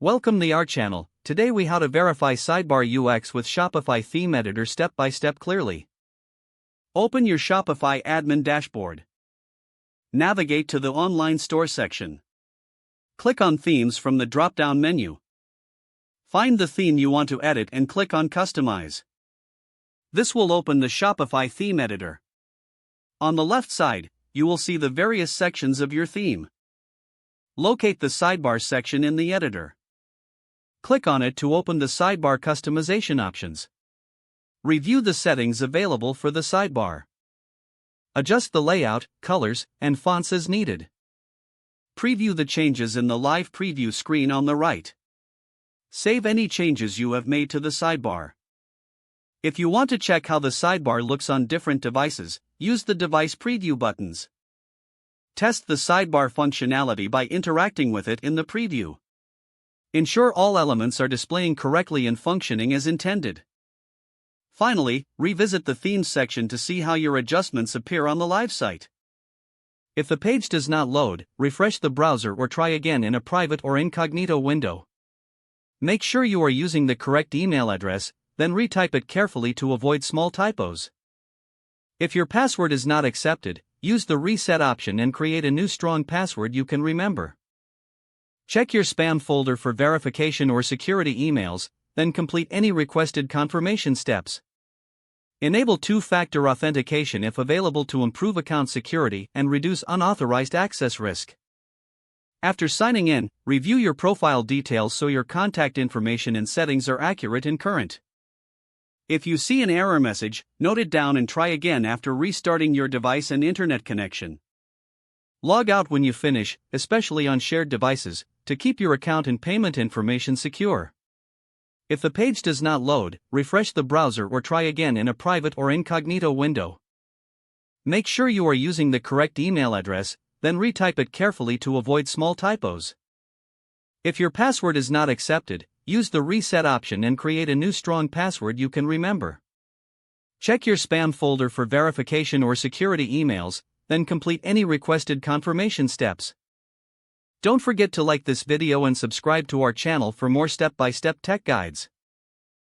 Welcome to our channel. Today we how to verify Sidebar UX with Shopify theme editor step by step clearly. Open your Shopify admin dashboard. Navigate to the online store section. Click on themes from the drop-down menu. Find the theme you want to edit and click on customize. This will open the Shopify theme editor. On the left side, you will see the various sections of your theme. Locate the sidebar section in the editor. Click on it to open the sidebar customization options. Review the settings available for the sidebar. Adjust the layout, colors, and fonts as needed. Preview the changes in the live preview screen on the right. Save any changes you have made to the sidebar. If you want to check how the sidebar looks on different devices, use the device preview buttons. Test the sidebar functionality by interacting with it in the preview. Ensure all elements are displaying correctly and functioning as intended. Finally, revisit the themes section to see how your adjustments appear on the live site. If the page does not load, refresh the browser or try again in a private or incognito window. Make sure you are using the correct email address, then retype it carefully to avoid small typos. If your password is not accepted, use the reset option and create a new strong password you can remember. Check your spam folder for verification or security emails, then complete any requested confirmation steps. Enable two-factor authentication if available to improve account security and reduce unauthorized access risk. After signing in, review your profile details so your contact information and settings are accurate and current. If you see an error message, note it down and try again after restarting your device and internet connection. Log out when you finish, especially on shared devices, to keep your account and payment information secure. If the page does not load, refresh the browser or try again in a private or incognito window. Make sure you are using the correct email address, then retype it carefully to avoid small typos. If your password is not accepted, use the reset option and create a new strong password you can remember. Check your spam folder for verification or security emails, then complete any requested confirmation steps. Don't forget to like this video and subscribe to our channel for more step-by-step tech guides.